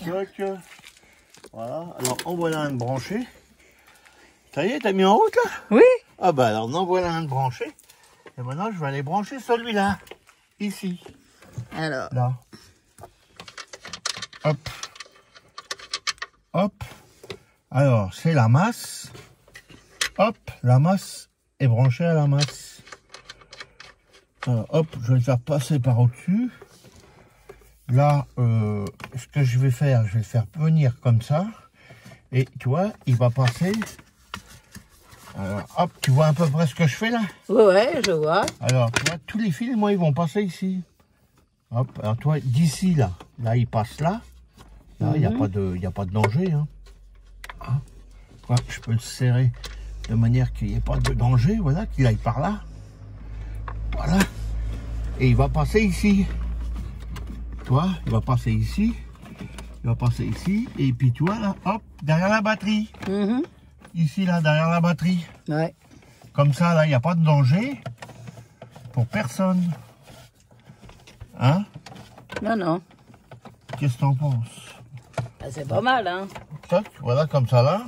Toc. Voilà, alors en voilà un de branché. Ça y est, t'as mis en route là? Oui. Ah bah alors en voilà un de branché. Et maintenant je vais aller brancher celui-là. Ici. Alors. Là. Hop. Hop. Alors c'est la masse. Hop, la masse est branchée à la masse. Alors, hop, je vais le faire passer par au-dessus. Là, ce que je vais le faire venir comme ça. Et tu vois, il va passer. Alors, hop, tu vois à peu près ce que je fais là? Ouais, je vois. Alors, tu vois, tous les fils, moi, ils vont passer ici. Hop, alors toi, d'ici là, il passe là. Là, il n'y a pas de danger. Hein. Hein, quoi, je peux le serrer de manière qu'il n'y ait pas de danger, voilà, qu'il aille par là. Voilà. Et il va passer ici. Tu vois, il va passer ici. Il va passer ici. Et puis tu vois là, hop, derrière la batterie. Ici là, derrière la batterie. Ouais. Comme ça, là, il n'y a pas de danger pour personne. Hein? Non, non. Qu'est-ce que t'en penses? Ah, c'est pas mal, hein. Toc, voilà, comme ça là.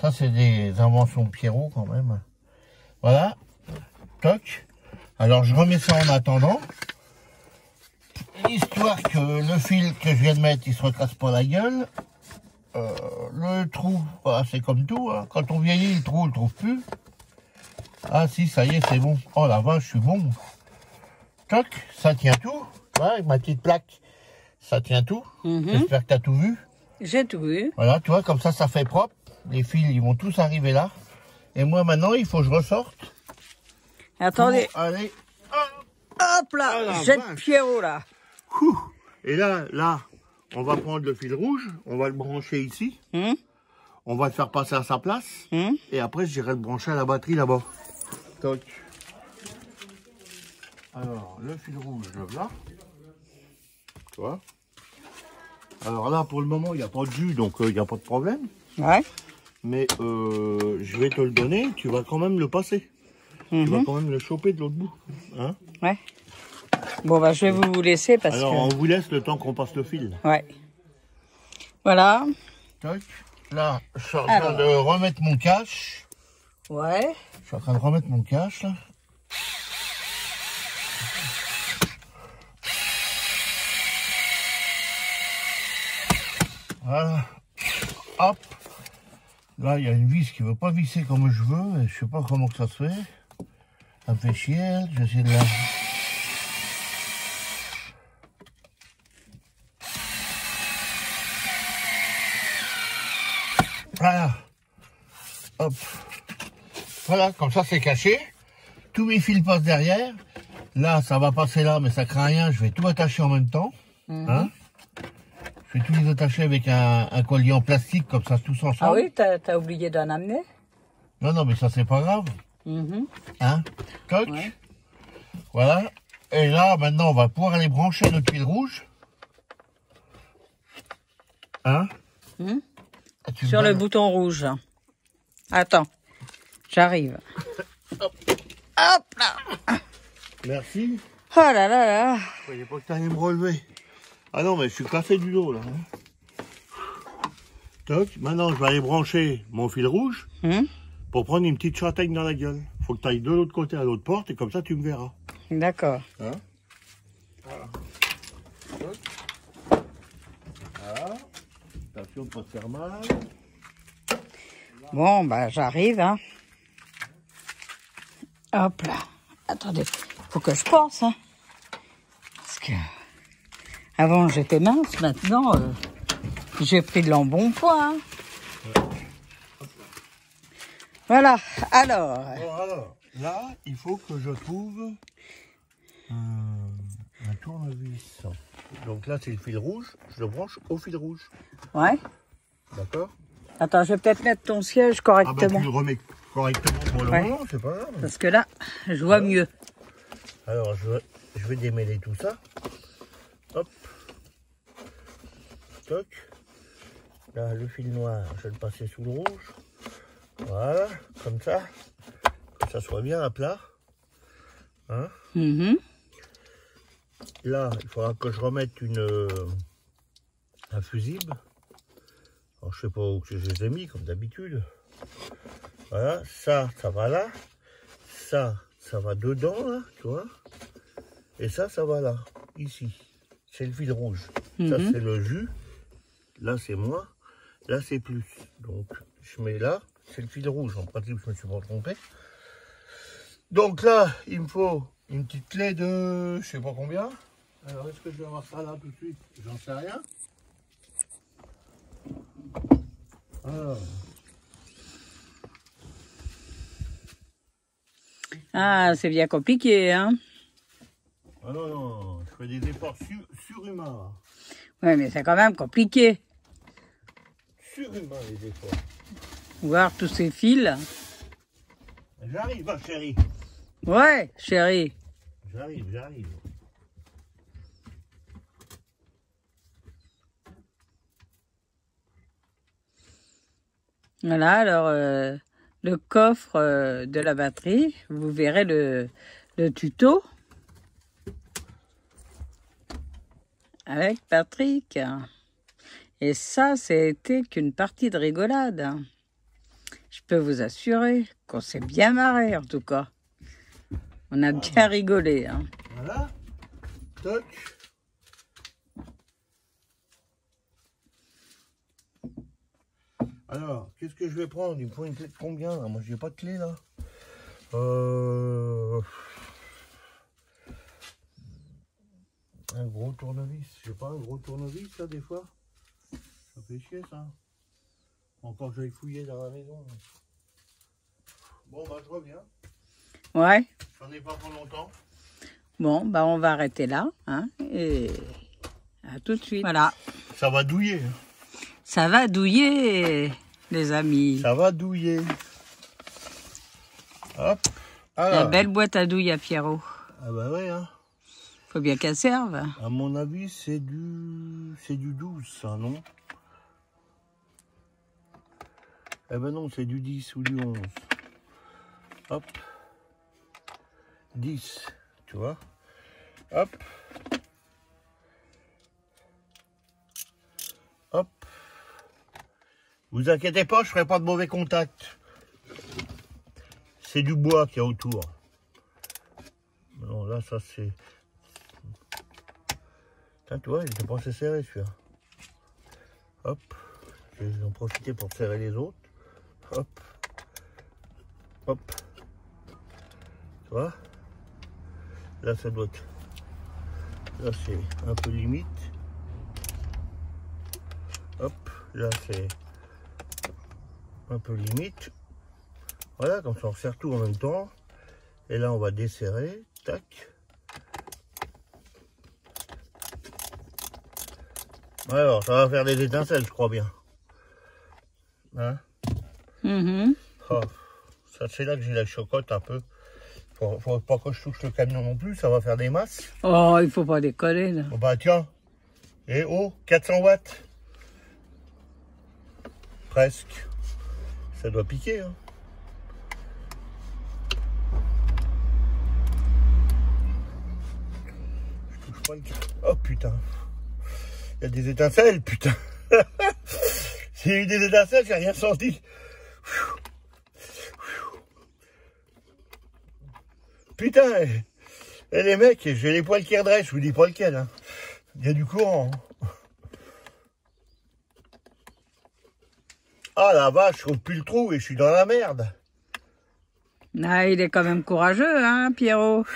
Ça, c'est des inventions de Pierrot quand même. Voilà. Toc. Alors, je remets ça en attendant. Histoire que le fil que je viens de mettre, il se recasse pas la gueule. Le trou, voilà, c'est comme tout. Hein. Quand on vieillit, le trou, on le trouve plus. Ah si, ça y est, c'est bon. Oh la vache, je suis bon. Toc, ça tient tout. Voilà, avec ma petite plaque, ça tient tout. J'espère que tu as tout vu. J'ai tout vu. Voilà, tu vois, comme ça fait propre. Les fils, ils vont tous arriver là. Et moi, maintenant, il faut que je ressorte. Attendez. Allez. Hop là, Oh, j'ai le Pierrot là. Et là, on va prendre le fil rouge, on va le brancher ici. On va le faire passer à sa place. Et après, j'irai le brancher à la batterie là-bas. Toc. Alors, le fil rouge, là. Tu vois? Alors là, pour le moment, il n'y a pas de jus, donc il n'y a pas de problème. Ouais. Mais je vais te le donner, tu vas quand même le passer. Tu vas quand même le choper de l'autre bout. Hein? Ouais. Bon, bah, je vais vous laisser parce Alors, que... on vous laisse le temps qu'on passe le fil. Ouais. Voilà. Toc. Là, je suis en train de remettre mon cache. Ouais. Je suis en train de remettre mon cache, là. Voilà. Hop. Là, il y a une vis qui ne veut pas visser comme je veux. Et je sais pas comment que ça se fait. Ça me fait chier, elle. J'essaie de la... Voilà. Hop. Voilà, comme ça, c'est caché. Tous mes fils passent derrière. Là, ça va passer là, mais ça craint rien. Je vais tout attacher en même temps. Hein? Je vais tous les attacher avec un collier en plastique, comme ça, tous ensemble. Ah oui, t'as oublié d'en amener? Non, non, mais ça, c'est pas grave. Hein? Toc. Ouais. Voilà. Et là, maintenant, on va pouvoir aller brancher notre fil rouge. Hein? Sur le bouton rouge. Attends, j'arrive. Hop là. Merci. Oh là là là. Il fallait pas que tu ailles me relever. Ah non, mais je suis cassé du dos, là. Hein. Toc. Maintenant, je vais aller brancher mon fil rouge pour prendre une petite châtaigne dans la gueule. Faut que tu ailles de l'autre côté à l'autre porte et comme ça, tu me verras. D'accord. Hein? Voilà. Toc. Voilà. Attention de pas te faire mal. Bon, bah j'arrive, hein. Hop là. Attendez, faut que je pense, hein. Parce que avant j'étais mince, maintenant j'ai pris de l'embonpoint. Hein. Voilà, alors. Bon, alors, là, il faut que je trouve un tournevis. Donc là, c'est le fil rouge. Je le branche au fil rouge. Ouais. D'accord? Attends, je vais peut-être mettre ton siège Ah correctement. ben, tu le remets correctement pour le moment, c'est pas grave. Parce que là, je vois mieux. Alors, je vais démêler tout ça. Hop. Toc. Là, le fil noir, je vais le passer sous le rouge. Voilà, comme ça. Que ça soit bien à plat. Hein? Là, il faudra que je remette un fusible. Alors, je sais pas où que je les ai mis, comme d'habitude. Voilà, ça va là. Ça va dedans, là, tu vois. Et ça va là, ici. C'est le fil rouge. Ça, c'est le jus. Là, c'est moins. Là, c'est plus. Donc, je mets là. C'est le fil rouge. En principe, je me suis pas trompé. Donc là, il me faut une petite clé de... je sais pas combien. Alors, est-ce que je vais avoir ça là tout de suite? J'en sais rien. Alors... Ah, c'est bien compliqué, hein? Ah non, non, je fais des efforts surhumains. Ouais, mais c'est quand même compliqué. Surhumains, les efforts. Voir tous ces fils. J'arrive, ma chérie. Ouais, chérie. J'arrive. Voilà, alors le coffre de la batterie, vous verrez le tuto avec Patrick. Et ça, c'était qu'une partie de rigolade. Je peux vous assurer qu'on s'est bien marré en tout cas. On a bien rigolé. Hein. Voilà. Toc. Alors, qu'est-ce que je vais prendre? Il me faut une clé de combien là? Moi, j'ai pas de clé là. Un gros tournevis. J'ai pas un gros tournevis là des fois. Ça fait chier ça. Encore que j'aille fouiller dans la maison. Bon bah je reviens. Ouais. J'en ai pas pour longtemps. Bon, bah on va arrêter là. Hein, et à tout de suite. Voilà. Ça va douiller. Ça va douiller, les amis. Ça va douiller. Hop. Alors. La belle boîte à douille à Pierrot. Ah bah ouais hein. Faut bien qu'elle serve. À mon avis c'est du 12 ça non? Eh ben non c'est du 10 ou du 11. Hop. 10, tu vois. Hop. Hop. Vous inquiétez pas, je ferai pas de mauvais contact. C'est du bois qu'il y a autour. Non, là, ça c'est... Putain, tu vois, il était pas assez serré celui-là. Hop. Je vais en profiter pour serrer les autres. Hop. Hop. Tu vois? Là, ça doit être... Là, c'est un peu limite. Hop. Là, c'est un peu limite. Voilà, comme ça, on serre tout en même temps. Et là, on va desserrer. Tac. Alors, ça va faire des étincelles, je crois bien. Hein? Oh, ça, c'est là que j'ai la chocotte un peu. Faut pas que je touche le camion non plus, ça va faire des masses. Oh, il faut pas décoller là. Oh, bah tiens. Et oh, 400 watts. Presque. Ça doit piquer. Hein. Je touche pas le... Oh putain. Il y a des étincelles, putain. S'il y a eu des étincelles, j'ai rien senti. Putain, et les mecs, j'ai les poils qui redressent, je vous dis pas lequel. Hein. Il y a du courant. Hein. Ah la vache, je trouve plus le trou et je suis dans la merde. Ah, il est quand même courageux, hein, Pierrot.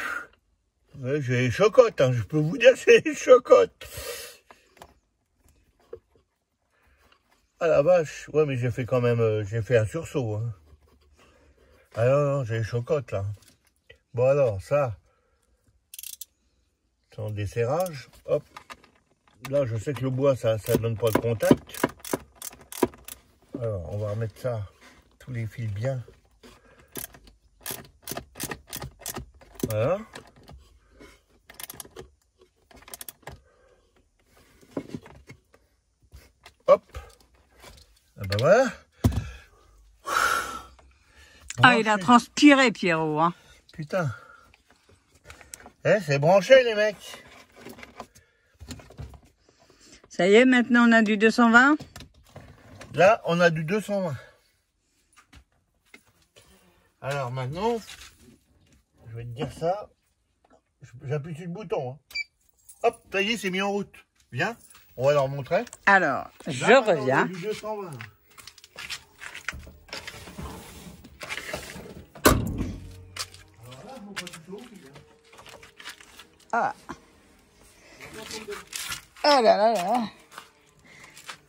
Ouais, j'ai les chocottes, hein, je peux vous dire, j'ai les chocottes. Ah la vache, ouais, mais j'ai fait quand même, j'ai fait un sursaut. Hein. Ah non, j'ai les chocottes là. Bon alors, ça, c'est en desserrage. Hop. Là, je sais que le bois, ça donne pas de contact. Alors, on va remettre ça, tous les fils bien. Voilà. Hop. Ah ben voilà. Ah, il a transpiré, Pierrot, hein. Putain. Eh, c'est branché, les mecs. Ça y est, maintenant on a du 220. Là, on a du 220. Alors maintenant, je vais te dire ça. J'appuie sur le bouton. Hein. Hop, ça y est, c'est mis en route. Viens, on va leur montrer. Alors, je Là, reviens. On a du 220. Alors là, faut pas que tu sois au fil, hein. Ah. Ah là là là.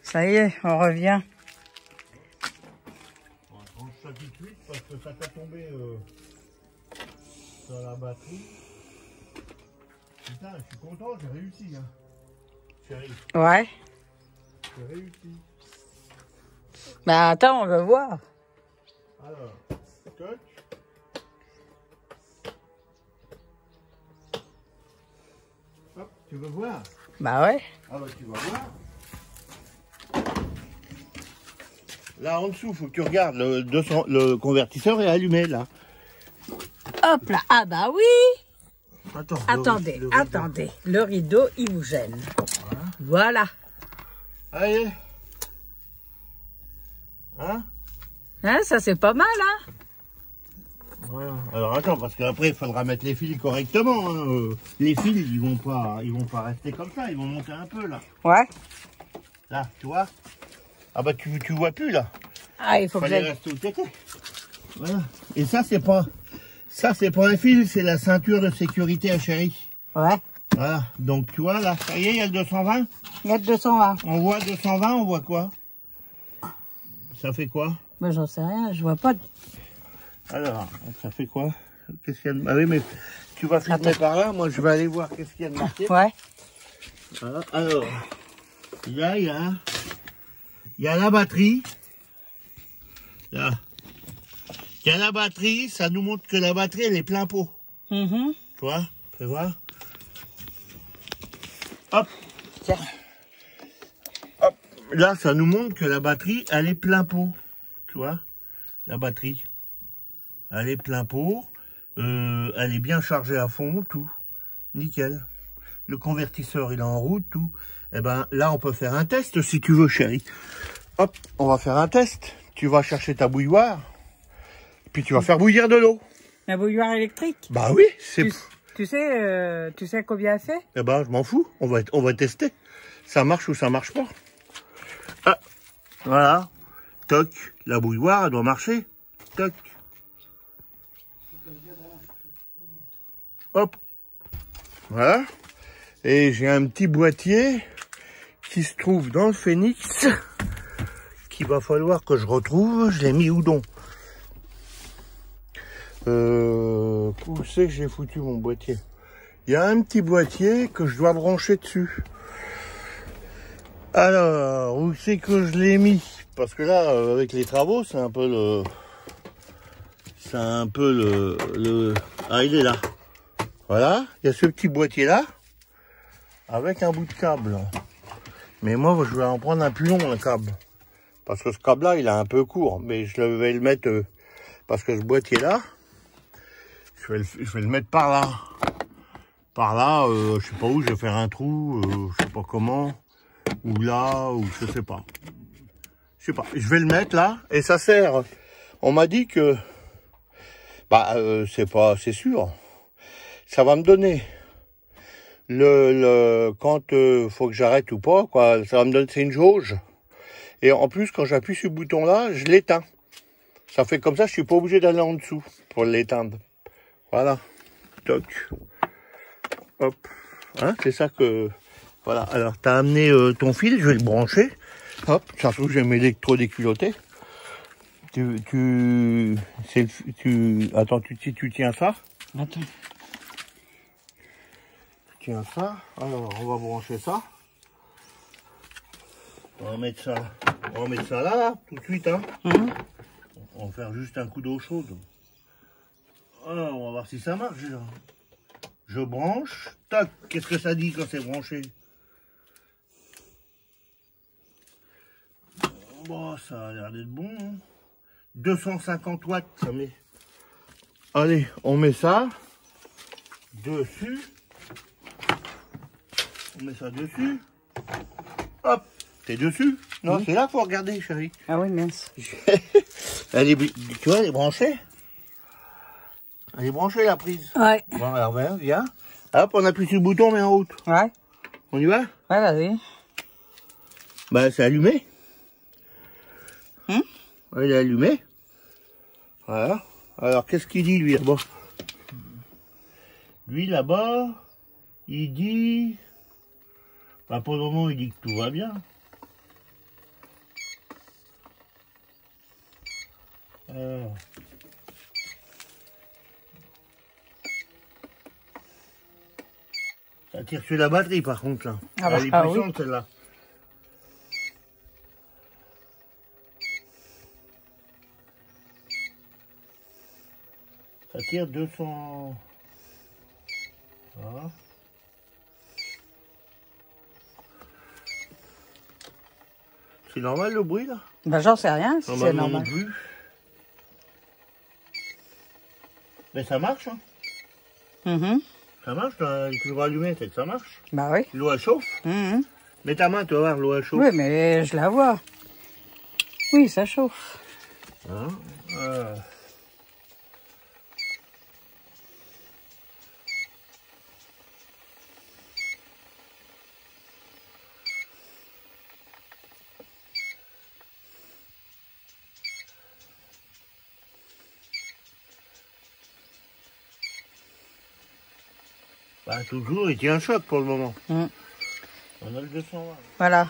Ça y est, on revient. On va prendre ça tout de suite parce que ça t'a tombé sur la batterie. Putain, je suis content, j'ai réussi. Hein. Chérie, Ouais. j'ai réussi. Bah attends, on va voir. Alors, touch. Hop, tu veux voir? Bah ouais. Ah bah tu vas voir. Là en dessous, faut que tu regardes, le convertisseur est allumé là. Hop là. Ah bah oui. Attends, Attendez, le rideau. attendez. Le rideau, il vous gêne. Voilà. Allez. Hein? Hein, ça c'est pas mal, hein? Voilà. Alors attends, parce qu'après il faudra mettre les fils correctement. Hein. Les fils, ils vont pas rester comme ça, ils vont monter un peu là. Ouais. Là, tu vois? Ah bah tu vois plus là. Ah, il faut que Fallait j'aille. rester où t'étais. Voilà. Et ça c'est pas un fil, c'est la ceinture de sécurité à chérie. Ouais. Voilà. Donc tu vois là, ça y est, il y a le 220. Mettre 220. On voit 220, on voit quoi? Ça fait quoi? Mais j'en sais rien, je vois pas. Alors, ça fait quoi? Qu'est-ce qu'il y a de... Ah oui, mais tu vas filmer par là, moi je vais aller voir qu'est-ce qu'il y a de marqué. Ouais. Voilà. Alors, là, il y a la batterie. Là. Il y a la batterie, ça nous montre que la batterie, elle est plein pot. Mhm. Tu vois? Fais voir. Hop. Tiens. Hop. Là, ça nous montre que la batterie, elle est plein pot. Tu vois? La batterie. Elle est plein pot. Elle est bien chargée à fond, tout. Nickel. Le convertisseur, il est en route, tout. Eh ben, là, on peut faire un test, si tu veux, chérie. Hop, on va faire un test. Tu vas chercher ta bouilloire. Puis tu vas faire bouillir de l'eau. La bouilloire électrique. Bah oui, c'est... Tu sais combien elle fait? Eh ben, je m'en fous. On va tester. Ça marche ou ça marche pas. Ah, voilà. Toc. La bouilloire, elle doit marcher. Toc. Hop. Voilà. Et j'ai un petit boîtier qui se trouve dans le Phénix, qu'il va falloir que je retrouve. Je l'ai mis où donc? Où c'est que j'ai foutu mon boîtier? Il y a un petit boîtier que je dois brancher dessus. Alors, où c'est que je l'ai mis? Parce que là, avec les travaux, c'est un peu le... Ah, il est là. Voilà, il y a ce petit boîtier là, avec un bout de câble. Mais moi, je vais en prendre un plus long, un câble. Parce que ce câble-là, il est un peu court. Mais je vais le mettre, parce que ce boîtier-là, je vais le mettre par là. Par là, je sais pas où, je vais faire un trou, je sais pas comment. Ou là, ou je sais pas. Je sais pas, je vais le mettre là, et ça sert. On m'a dit que, bah, c'est sûr. Ça va me donner quand faut que j'arrête ou pas, quoi. Ça va me donner, c'est une jauge. Et en plus, quand j'appuie sur le bouton là, je l'éteins. Ça fait comme ça, je suis pas obligé d'aller en dessous pour l'éteindre. Voilà. Toc. Hop. Hein, c'est ça que... Voilà. Alors, t'as amené ton fil, je vais le brancher. Hop. Ça se trouve, j'ai mes électrodes déculottées. Attends, tu tiens ça. Attends. Tiens ça. Alors, on va brancher ça. On va mettre ça là, tout de suite, hein. Mhm. On va faire juste un coup d'eau chaude. Alors, on va voir si ça marche, là. Je branche. Tac, qu'est-ce que ça dit quand c'est branché? Bon, ça a l'air d'être bon. Hein. 250 watts, ça met. Allez, on met ça dessus. On met ça dessus. Hop, T'es dessus? Non, c'est là qu'il faut regarder, chérie. Ah oui, mince. Elle est, tu vois, elle est branchée. Elle est branchée, la prise. Ouais. Bon, alors, viens. Hop, on appuie sur le bouton, on met en route. Ouais. On y va? Ouais, vas-y. Bah, c'est allumé. Ouais, il est allumé. Voilà. Alors, qu'est-ce qu'il dit, lui, là-bas? Lui, là-bas, il dit... Bah, pour le moment, il dit que tout va bien. Ça tire sur la batterie, par contre, là. Ah bah, Elle est puissante, oui. celle-là. Ça tire 200... Voilà. C'est normal, le bruit, là? Ben, j'en sais rien, si c'est Normalement normal. non plus. Mais ça marche, hein? Ça marche, elle est toujours allumée, c'est que ça marche. Bah oui. L'eau, elle chauffe. Mets ta main, tu vas voir, l'eau, elle chauffe. Oui, mais je la vois. Oui, ça chauffe. Hein? Bah, toujours, il tient un choc pour le moment. On a le 220. Voilà.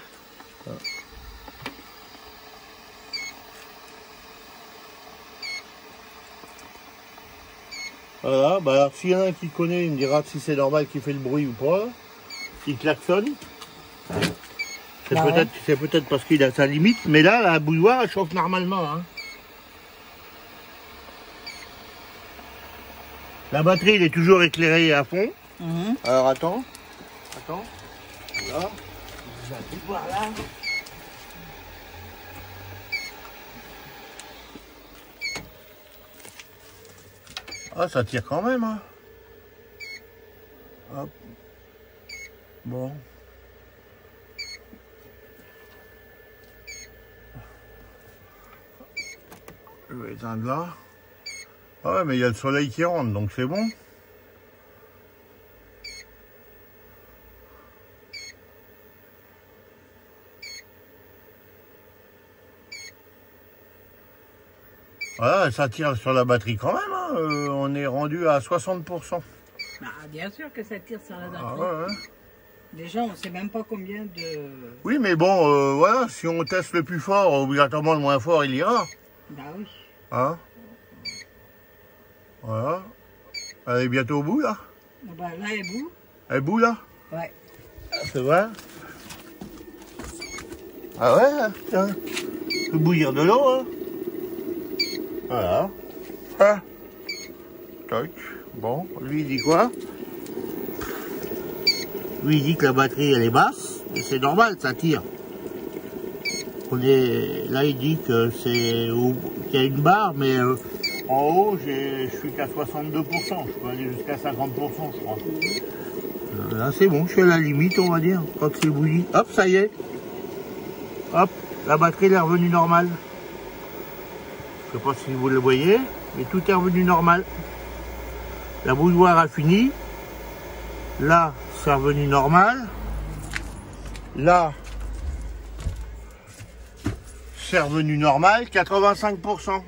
Voilà, bah alors s'il y en a un qui connaît, il me dira si c'est normal qu'il fait le bruit ou pas. S'il klaxonne. C'est Bah peut-être parce qu'il a sa limite, mais là, la bouilloire, elle chauffe normalement. Hein. La batterie, elle est toujours éclairée à fond. Alors attends. Là. Je vais la bouilloire là. Ah, ça tire quand même, hein. Hop. Bon. Je vais éteindre là. Ah ouais, mais il y a le soleil qui rentre, donc c'est bon. Voilà, ça tire sur la batterie quand même, hein. On est rendu à 60%. Bah, bien sûr que ça tire sur la batterie. Ah ouais, ouais. Déjà, on sait même pas combien de... Oui, mais bon, voilà, si on teste le plus fort, obligatoirement le moins fort, il ira. Bah oui. Hein? Voilà. Elle est bientôt au bout, là? Bah, là, elle est bout. Elle est bout, là? Ouais. C'est vrai? Ah ouais, tiens. Tu peux bouillir de l'eau, hein? Voilà. Ah. Toc. Bon, lui, il dit quoi? Lui, il dit que la batterie, elle est basse. Et c'est normal, ça tire. Là, il dit que qu'il y a une barre, mais en haut, je suis qu'à 62%. Je peux aller jusqu'à 50%, je crois. Là, c'est bon, je suis à la limite, on va dire. Quand c'est bouilli. Hop, ça y est. Hop, la batterie elle est revenue normale. Je sais pas si vous le voyez, mais tout est revenu normal. La bouilloire a fini. Là, c'est revenu normal. Là, c'est revenu normal, 85%.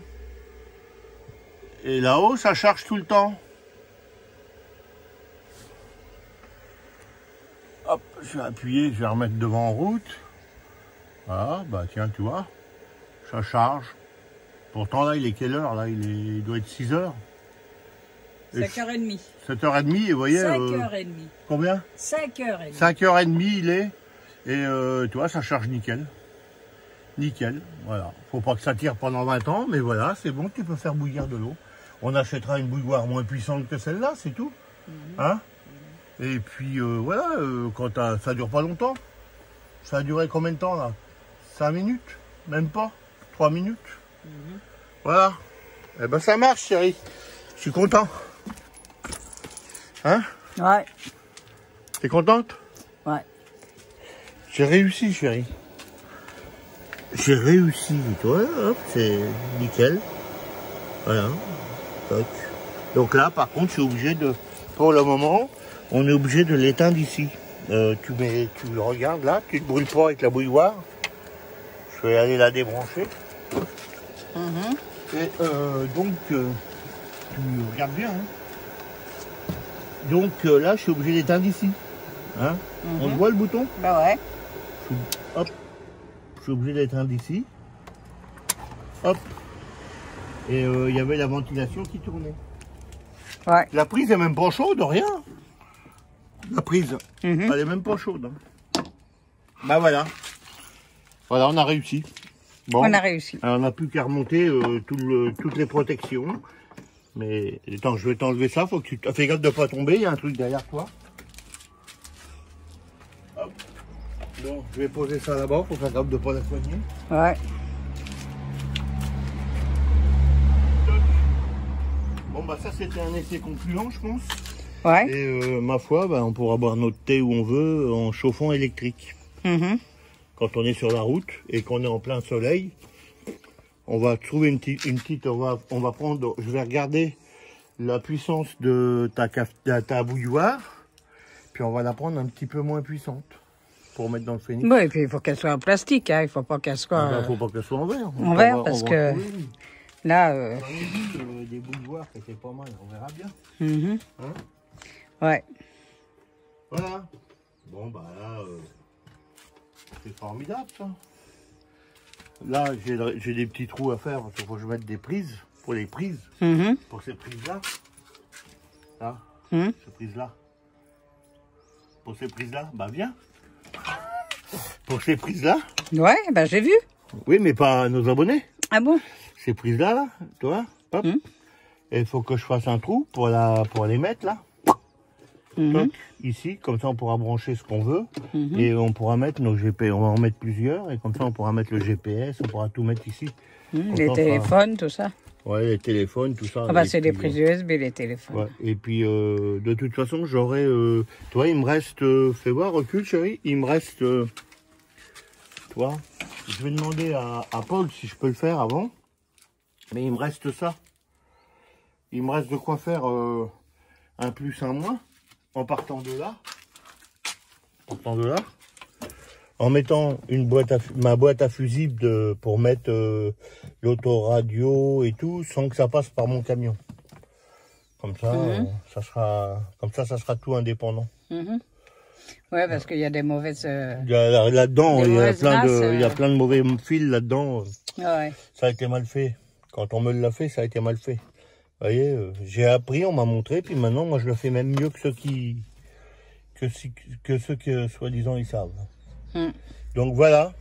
Et là-haut, ça charge tout le temps. Hop, je vais appuyer, je vais remettre devant en route. Voilà, bah tiens, tu vois, ça charge. Pourtant là, il est quelle heure là? Il doit être 6 heures. 5h30. 7h30, et vous voyez... 5h30. Combien? 5h30. 5h30 il est. Et tu vois, ça charge nickel. Nickel, voilà. Faut pas que ça tire pendant 20 ans, mais voilà, c'est bon, tu peux faire bouillir de l'eau. On achètera une bouilloire moins puissante que celle-là, c'est tout. Hein? Et puis voilà, quand ça dure pas longtemps. Ça a duré combien de temps là? 5 minutes? Même pas? 3 minutes? Voilà. Eh ben ça marche, chérie. Je suis content. Hein? Ouais. T'es contente? Ouais. J'ai réussi, chérie. j'ai réussi, toi, hop, c'est nickel. Voilà. Toc. Donc là, par contre, je suis obligé de, pour le moment, on est obligé de l'éteindre ici. Tu regardes là, tu te brûles pas avec la bouilloire. Je vais aller la débrancher. Et donc, tu regardes bien. Hein. Donc là, je suis obligé d'éteindre ici. Hein. On voit le bouton? Bah ouais. Hop. Je suis obligé d'éteindre ici. Hop. Et il y avait la ventilation qui tournait. Ouais. La prise est même pas chaude, rien. La prise, elle est même pas chaude. Hein. Bah voilà. Voilà, on a réussi. Bon. On a réussi. Alors, on n'a plus qu'à remonter toutes les protections. Mais attends, je vais t'enlever ça. Faut que tu fais gaffe de pas tomber. Il y a un truc derrière toi. Hop. Donc, je vais poser ça là-bas. Faut faire gaffe de pas la soigner. Ouais. Bon, bah ça, c'était un essai concluant, je pense. Ouais. Et ma foi, bah, on pourra boire notre thé où on veut en chauffant électrique. Quand on est sur la route et qu'on est en plein soleil, on va trouver une petite on va prendre, je vais regarder la puissance de ta bouilloire, puis on va la prendre un petit peu moins puissante pour mettre dans le phénix. Oui, et puis il faut qu'elle soit en plastique, hein. Il faut pas qu'elle soit... Il faut pas qu'elle soit en verre. En verre, parce que là... J'en ai vu des bouilloires qui étaient pas mal, on verra bien. Hein? Ouais. Voilà. Bon, bah là, c'est formidable, ça. Là, j'ai des petits trous à faire, parce qu'il faut que je mette des prises, pour les prises, pour ces prises-là. Là, ces prises-là. Pour ces prises-là, bah viens. Pour ces prises-là. Ouais, bah j'ai vu. Oui, mais pas nos abonnés. Ah bon? Ces prises-là, là, toi, hop. Et il faut que je fasse un trou pour les mettre, là. Toc, ici, comme ça on pourra brancher ce qu'on veut et on pourra mettre nos GPS, on va en mettre plusieurs et comme ça on pourra mettre le GPS, on pourra tout mettre ici. Les téléphones, tout ça. Ouais, les téléphones, tout ça. Ah bah c'est des prises USB, les téléphones. Ouais. Et puis de toute façon j'aurai, toi il me reste, fais voir, recule chérie, il me reste, toi, je vais demander à Paul si je peux le faire avant, mais il me reste ça. Il me reste de quoi faire un plus, un moins. En partant de là, en mettant ma boîte à fusibles pour mettre l'autoradio et tout, sans que ça passe par mon camion. Comme ça, ça sera tout indépendant. Ouais, parce qu'il y a des mauvaises... Là-dedans, il y a plein de mauvais fils là-dedans. Ouais. Ça a été mal fait. Quand on me l'a fait, ça a été mal fait. Vous voyez, j'ai appris, on m'a montré, puis maintenant, moi, je le fais même mieux que ceux que soi-disant, ils savent. Donc, voilà.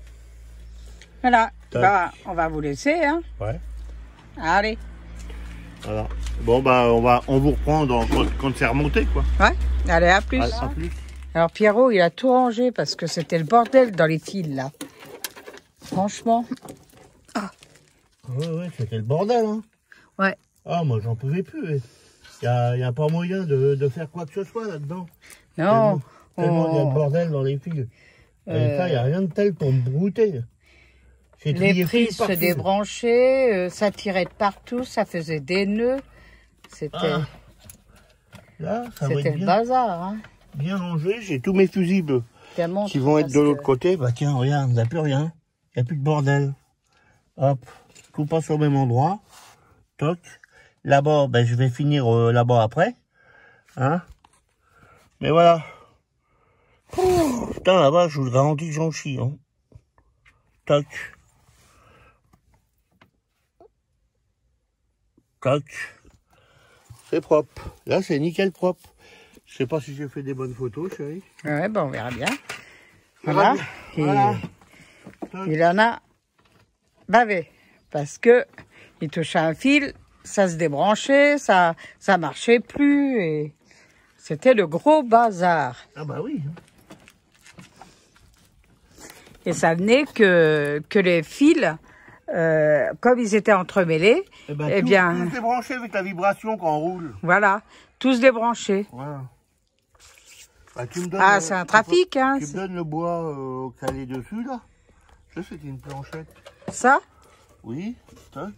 Voilà. Bah, on va vous laisser, hein. Ouais. Allez. Voilà. Bon, bah, on vous reprend quand c'est remonté, quoi. Ouais. Allez, à plus. À plus. Alors, Pierrot, il a tout rangé parce que c'était le bordel dans les fils, là. Franchement. Ouais, c'était le bordel, hein. Ouais. Ah, moi, j'en pouvais plus. Il n'y a pas moyen de faire quoi que ce soit là-dedans. Non. Tellement il y a de bordel dans les fils. Et ça, il n'y a rien de tel pour me brouter. Les prises se débranchaient, ça tirait de partout, ça faisait des nœuds. C'était le bazar. Hein. Bien rangé, j'ai tous mes fusibles qui vont être de l'autre côté. Bah tiens, regarde, il n'y a plus rien. Il n'y a plus de bordel. Hop, tout passe au même endroit. Toc. Là-bas, ben, je vais finir là-bas après. Hein? Mais voilà. Putain, là-bas, je vous garantis que j'en chie. Hein. Toc. Toc. C'est propre. Là, c'est nickel propre. Je sais pas si j'ai fait des bonnes photos, chérie. Ouais, ben on verra bien. Voilà. Voilà. Il en a bavé. Parce que il touchait un fil, ça se débranchait, ça marchait plus. Et c'était le gros bazar. Ah bah oui. Et ça venait que les fils, comme ils étaient entremêlés, eh bien... Tout débranché avec la vibration quand on roule. Voilà, tous débranchés. Voilà. Bah, c'est un trafic, hein. Tu me donnes le bois calé dessus, là. Ça, c'est une planchette. Ça? Oui, toc.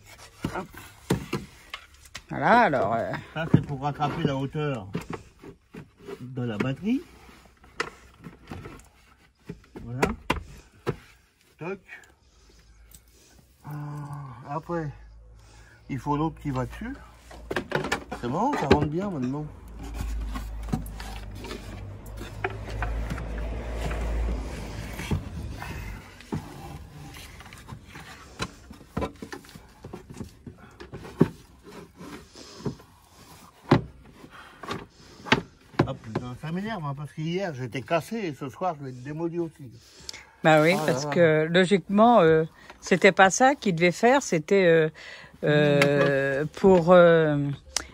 Hop. Voilà, alors... Ça, c'est pour rattraper la hauteur de la batterie. Voilà. Toc. Après, il faut l'autre qui va dessus. C'est bon, ça rentre bien maintenant. Ah putain, ça m'énerve hein, parce qu'hier j'étais cassé et ce soir je vais être démoli aussi. Bah oui, Ah parce là là. que logiquement, c'était pas ça qu'il devait faire, c'était pour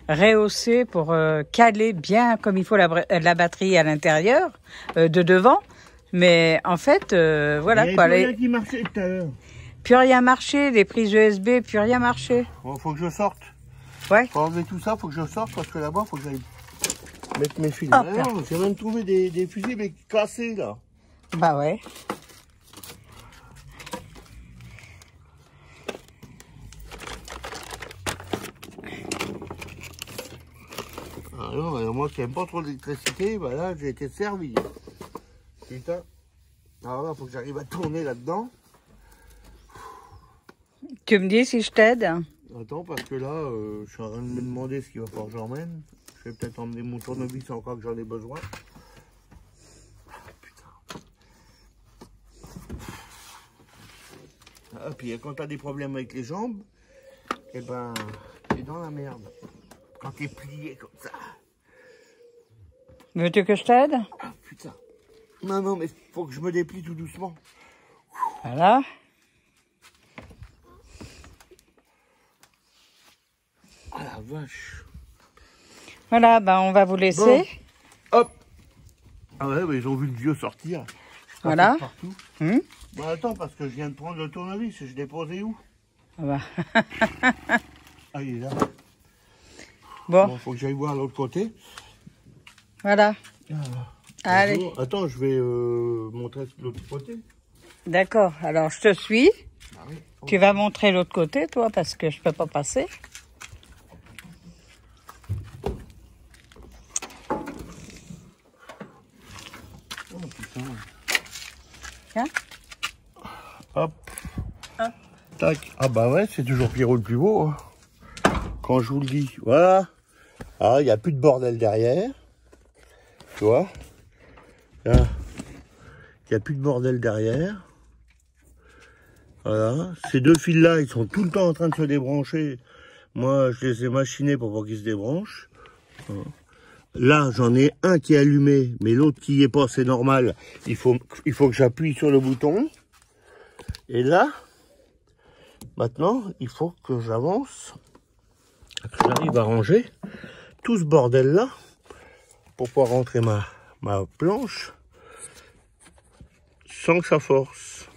rehausser, pour caler bien comme il faut la batterie à l'intérieur, de devant. Mais en fait, voilà Il y quoi. avait plus rien qui marchait tout à l'heure. Plus rien marché, les prises USB, plus rien marché. Bon, faut que je sorte. Ouais. Faut enlever tout ça, faut que je sorte parce que là-bas, faut que j'aille mettre mes fils. Hop Ah là. non, j'ai même trouvé des fusils mais cassés là. Bah ouais. Alors, moi qui n'aime pas trop l'électricité, bah là j'ai été servi. Putain. Alors là, faut que j'arrive à tourner là-dedans. Tu me dis si je t'aide? Attends, parce que là, je suis en train de me demander ce qu'il va falloir que j'emmène. Je vais peut-être emmener mon tournevis encore que j'en ai besoin. Putain. Ah, puis quand t'as des problèmes avec les jambes, eh ben, t'es dans la merde. Quand t'es plié comme ça. Veux-tu que je t'aide? Ah putain. Non, non, mais faut que je me déplie tout doucement. Voilà. Ah la vache. Voilà, bah on va vous laisser. Bon. Hop. Ah ouais, mais ils ont vu le vieux sortir. Voilà. Partout. Hum. Bon, attends, parce que je viens de prendre le tournevis. Je l'ai posé où? Ah bah. Ah, il est là. Bon, Bon, faut que j'aille voir l'autre côté. voilà. Ah. Allez. Bonjour. Attends, je vais montrer l'autre côté. D'accord, alors je te suis. Ah oui. Tu vas montrer l'autre côté, toi, parce que je peux pas passer. Oh putain. Tiens. Hop. Hop. Tac. Ah bah ouais, c'est toujours Pierrot le plus beau. Hein. Quand je vous le dis. Voilà. Ah, il n'y a plus de bordel derrière. Tu vois. Là. Il n'y a plus de bordel derrière. Voilà. Ces deux fils-là, ils sont tout le temps en train de se débrancher. Moi, je les ai machinés pour pas qu'ils se débranchent. Là, j'en ai un qui est allumé, mais l'autre qui n'y est pas, c'est normal. Il faut que j'appuie sur le bouton. Et là, maintenant, il faut que j'avance, que j'arrive à ranger tout ce bordel-là pour pouvoir rentrer ma planche sans que ça force.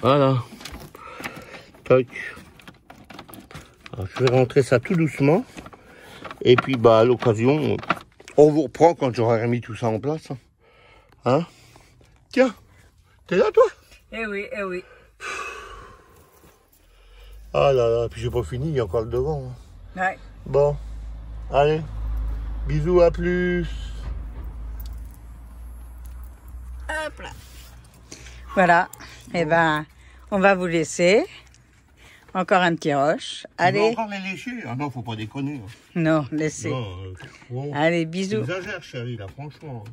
Voilà. Tac. Alors, je vais rentrer ça tout doucement. Et puis, bah, à l'occasion, on vous reprend quand j'aurai remis tout ça en place. Hein? Tiens, t'es là, toi? Eh oui, eh oui. Ah là là, puis j'ai pas fini, il y a encore le devant. Hein. Ouais. Bon, allez, bisous, à plus. Hop là. Voilà. Eh ben, on va vous laisser. Encore un petit roche. Tu veux Allez. encore les lécher? Ah non, faut pas déconner. Hein. Non, laissez. Non, bon, Allez, bisous. t'exagères, chérie, là, franchement. Hein.